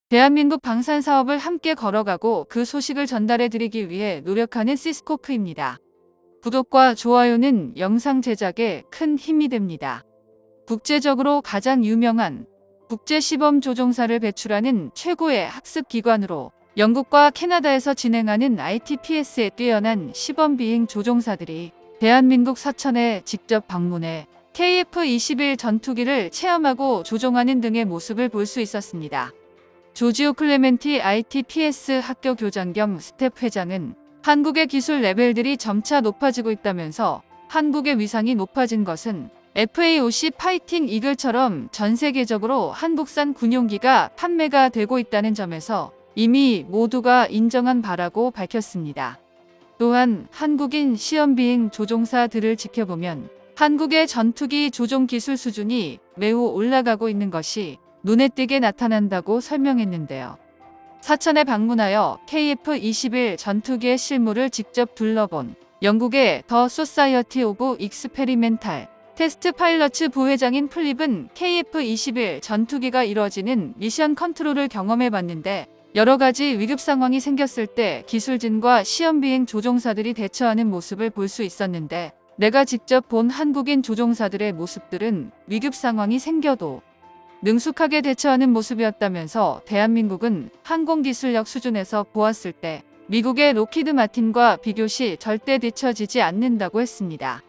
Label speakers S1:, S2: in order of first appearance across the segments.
S1: 대한민국 방산 사업을 함께 걸어가고 그 소식을 전달해드리기 위해 노력하는 시스코크입니다. 구독과 좋아요는 영상 제작에 큰 힘이 됩니다. 국제적으로 가장 유명한 국제시범 조종사를 배출하는 최고의 학습기관으로 영국과 캐나다에서 진행하는 ITPS에 뛰어난 시범 비행 조종사들이 대한민국 사천에 직접 방문해 KF-21 전투기를 체험하고 조종하는 등의 모습을 볼 수 있었습니다. 조지오 클레멘티 ITPS 학교 교장 겸 스텝 회장은 한국의 기술 레벨들이 점차 높아지고 있다면서 한국의 위상이 높아진 것은 FA-50 파이팅 이글처럼 전 세계적으로 한국산 군용기가 판매가 되고 있다는 점에서 이미 모두가 인정한 바라고 밝혔습니다. 또한 한국인 시험비행 조종사들을 지켜보면 한국의 전투기 조종 기술 수준이 매우 올라가고 있는 것이 눈에 띄게 나타난다고 설명했는데요. 사천에 방문하여 KF-21 전투기의 실물을 직접 둘러본 영국의 더 소사이어티 오브 익스페리멘탈 테스트 파일럿츠 부회장인 플립은 KF-21 전투기가 이뤄지는 미션 컨트롤을 경험해봤는데 여러 가지 위급 상황이 생겼을 때 기술진과 시험비행 조종사들이 대처하는 모습을 볼 수 있었는데 내가 직접 본 한국인 조종사들의 모습들은 위급 상황이 생겨도 능숙하게 대처하는 모습이었다면서 대한민국은 항공기술력 수준에서 보았을 때 미국의 로키드 마틴과 비교시 절대 뒤처지지 않는다고 했습니다.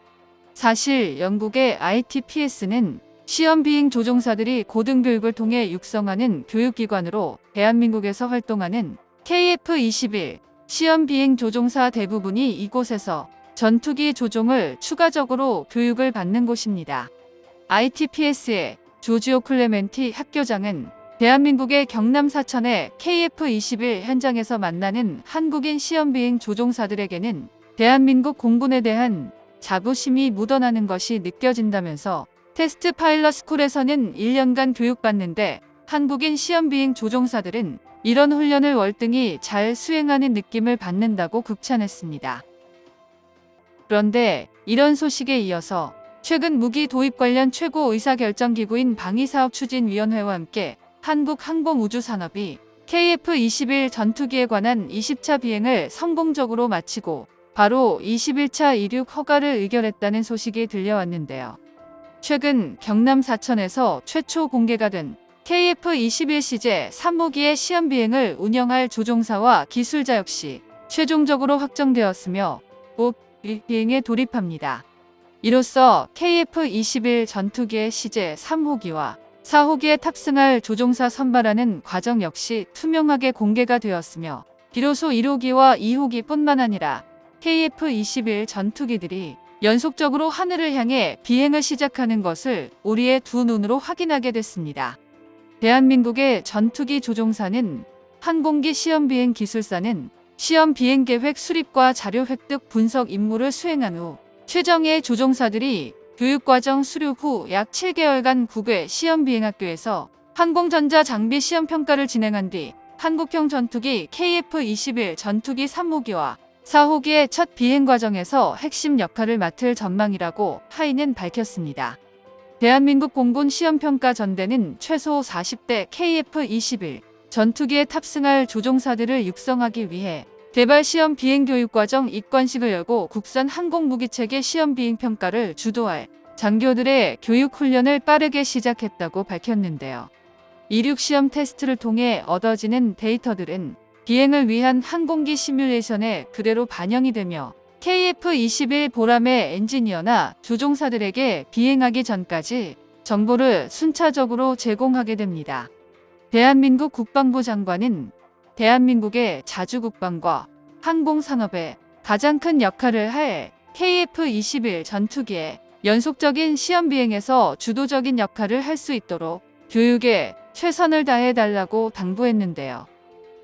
S1: 사실 영국의 ITPS는 시험비행 조종사들이 고등교육을 통해 육성하는 교육기관으로 대한민국에서 활동하는 KF-21 시험비행 조종사 대부분이 이곳에서 전투기 조종을 추가적으로 교육을 받는 곳입니다. ITPS의 조지오 클레멘티 학교장은 대한민국의 경남 사천의 KF-21 현장에서 만나는 한국인 시험비행 조종사들에게는 대한민국 공군에 대한 자부심이 묻어나는 것이 느껴진다면서 테스트 파일럿 스쿨에서는 1년간 교육받는데 한국인 시험비행 조종사들은 이런 훈련을 월등히 잘 수행하는 느낌을 받는다고 극찬했습니다. 그런데 이런 소식에 이어서 최근 무기 도입 관련 최고 의사결정기구인 방위사업추진위원회와 함께 한국항공우주산업이 KF-21 전투기에 관한 20차 비행을 성공적으로 마치고 바로 21차 이륙 허가를 의결했다는 소식이 들려왔는데요. 최근 경남 사천에서 최초 공개가 된 KF-21CJ 3호기의 시험비행을 운영할 조종사와 기술자 역시 최종적으로 확정되었으며 곧 비행에 돌입합니다. 이로써 KF-21 전투기의 CJ 3호기와 4호기에 탑승할 조종사 선발하는 과정 역시 투명하게 공개가 되었으며 비로소 1호기와 2호기뿐만 아니라 KF-21 전투기들이 연속적으로 하늘을 향해 비행을 시작하는 것을 우리의 두 눈으로 확인하게 됐습니다. 대한민국의 전투기 조종사는 항공기 시험비행 기술사는 시험비행계획 수립과 자료 획득 분석 임무를 수행한 후 최정예 조종사들이 교육과정 수료 후 약 7개월간 국외 시험비행학교에서 항공전자 장비 시험평가를 진행한 뒤 한국형 전투기 KF-21 전투기 3호기와 4호기의 첫 비행 과정에서 핵심 역할을 맡을 전망이라고 하이는 밝혔습니다. 대한민국 공군 시험평가 전대는 최소 40대 KF-21 전투기에 탑승할 조종사들을 육성하기 위해 대발 시험 비행 교육 과정 입관식을 열고 국산 항공무기체계 시험 비행 평가를 주도할 장교들의 교육 훈련을 빠르게 시작했다고 밝혔는데요. 이륙 시험 테스트를 통해 얻어지는 데이터들은 비행을 위한 항공기 시뮬레이션에 그대로 반영이 되며 KF-21 보람의 엔지니어나 조종사들에게 비행하기 전까지 정보를 순차적으로 제공하게 됩니다. 대한민국 국방부 장관은 대한민국의 자주국방과 항공산업에 가장 큰 역할을 할 KF-21 전투기의 연속적인 시험비행에서 주도적인 역할을 할 수 있도록 교육에 최선을 다해달라고 당부했는데요.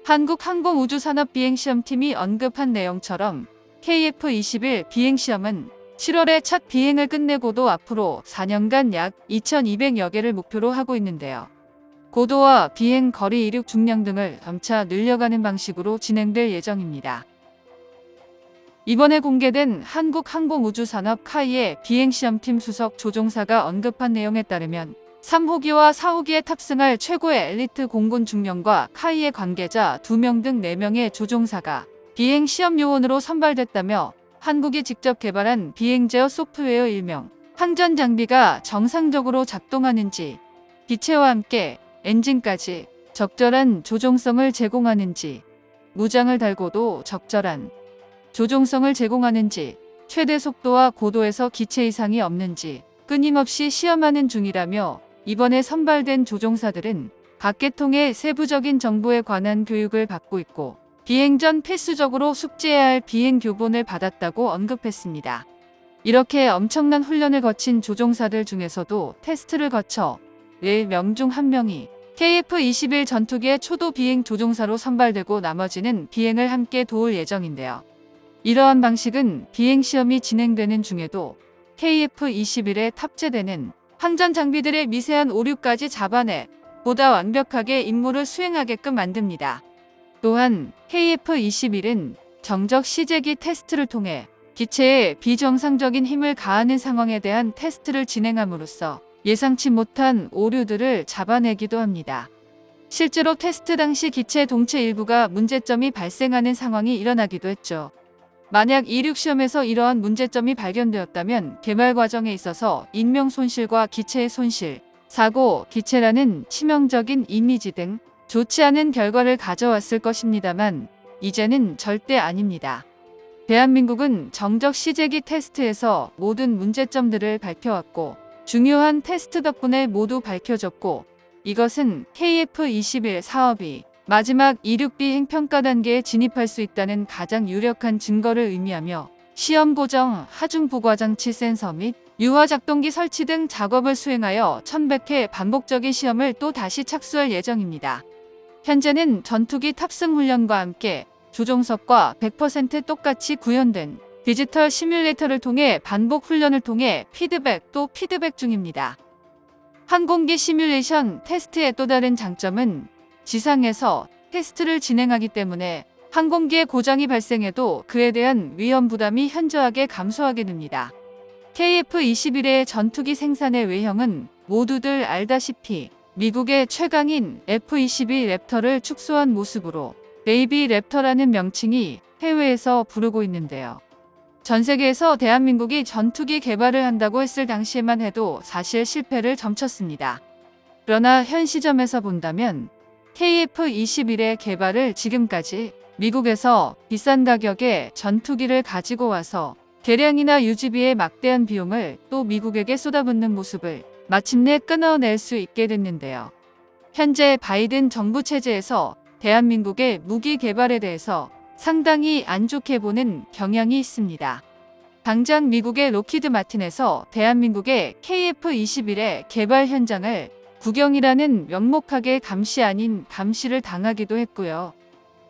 S1: 한국항공우주산업비행시험팀이 언급한 내용처럼 KF-21 비행시험은 7월에 첫 비행을 끝내고도 앞으로 4년간 약 2,200여 개를 목표로 하고 있는데요. 고도와 비행 거리 이륙 중량 등을 점차 늘려가는 방식으로 진행될 예정입니다. 이번에 공개된 한국항공우주산업 카이의 비행시험팀 수석 조종사가 언급한 내용에 따르면 3호기와 4호기에 탑승할 최고의 엘리트 공군 중령과 카이의 관계자 2명 등 4명의 조종사가 비행 시험 요원으로 선발됐다며 한국이 직접 개발한 비행 제어 소프트웨어 일명 항전 장비가 정상적으로 작동하는지, 기체와 함께 엔진까지 적절한 조종성을 제공하는지, 무장을 달고도 적절한 조종성을 제공하는지, 최대 속도와 고도에서 기체 이상이 없는지 끊임없이 시험하는 중이라며 이번에 선발된 조종사들은 각 계통의 세부적인 정보에 관한 교육을 받고 있고 비행 전 필수적으로 숙지해야 할 비행 교본을 받았다고 언급했습니다. 이렇게 엄청난 훈련을 거친 조종사들 중에서도 테스트를 거쳐 4명 중 1명이 KF-21 전투기의 초도 비행 조종사로 선발되고 나머지는 비행을 함께 도울 예정인데요. 이러한 방식은 비행 시험이 진행되는 중에도 KF-21에 탑재되는 항전 장비들의 미세한 오류까지 잡아내 보다 완벽하게 임무를 수행하게끔 만듭니다. 또한 KF-21은 정적 시제기 테스트를 통해 기체에 비정상적인 힘을 가하는 상황에 대한 테스트를 진행함으로써 예상치 못한 오류들을 잡아내기도 합니다. 실제로 테스트 당시 기체 동체 일부가 문제점이 발생하는 상황이 일어나기도 했죠. 만약 이륙 시험에서 이러한 문제점이 발견되었다면 개발 과정에 있어서 인명 손실과 기체의 손실, 사고, 기체라는 치명적인 이미지 등 좋지 않은 결과를 가져왔을 것입니다만 이제는 절대 아닙니다. 대한민국은 정적 시제기 테스트에서 모든 문제점들을 밝혀왔고 중요한 테스트 덕분에 모두 밝혀졌고 이것은 KF-21 사업이 마지막 이륙 비행 평가 단계에 진입할 수 있다는 가장 유력한 증거를 의미하며 시험 고정, 하중 부과장치 센서 및 유화 작동기 설치 등 작업을 수행하여 1100회 반복적인 시험을 또 다시 착수할 예정입니다. 현재는 전투기 탑승 훈련과 함께 조종석과 100% 똑같이 구현된 디지털 시뮬레이터를 통해 반복 훈련을 통해 또 피드백 중입니다. 항공기 시뮬레이션 테스트의 또 다른 장점은 지상에서 테스트를 진행하기 때문에 항공기의 고장이 발생해도 그에 대한 위험 부담이 현저하게 감소하게 됩니다. KF-21의 전투기 생산의 외형은 모두들 알다시피 미국의 최강인 F-22 랩터를 축소한 모습으로 베이비 랩터라는 명칭이 해외에서 부르고 있는데요. 전 세계에서 대한민국이 전투기 개발을 한다고 했을 당시에만 해도 사실 실패를 점쳤습니다. 그러나 현 시점에서 본다면 KF-21의 개발을 지금까지 미국에서 비싼 가격에 전투기를 가지고 와서 개량이나 유지비의 막대한 비용을 또 미국에게 쏟아붓는 모습을 마침내 끊어낼 수 있게 됐는데요. 현재 바이든 정부 체제에서 대한민국의 무기 개발에 대해서 상당히 안 좋게 보는 경향이 있습니다. 당장 미국의 로키드 마틴에서 대한민국의 KF-21의 개발 현장을 구경이라는 명목하게 감시 아닌 감시를 당하기도 했고요.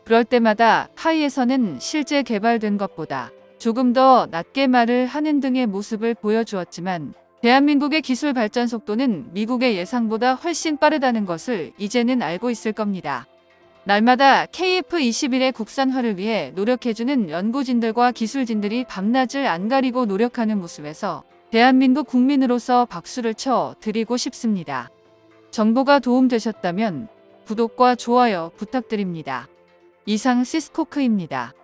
S1: 그럴 때마다 카이에서는 실제 개발된 것보다 조금 더 낮게 말을 하는 등의 모습을 보여주었지만 대한민국의 기술 발전 속도는 미국의 예상보다 훨씬 빠르다는 것을 이제는 알고 있을 겁니다. 날마다 KF-21의 국산화를 위해 노력해주는 연구진들과 기술진들이 밤낮을 안 가리고 노력하는 모습에서 대한민국 국민으로서 박수를 쳐 드리고 싶습니다. 정보가 도움되셨다면 구독과 좋아요 부탁드립니다. 이상 시스코크입니다.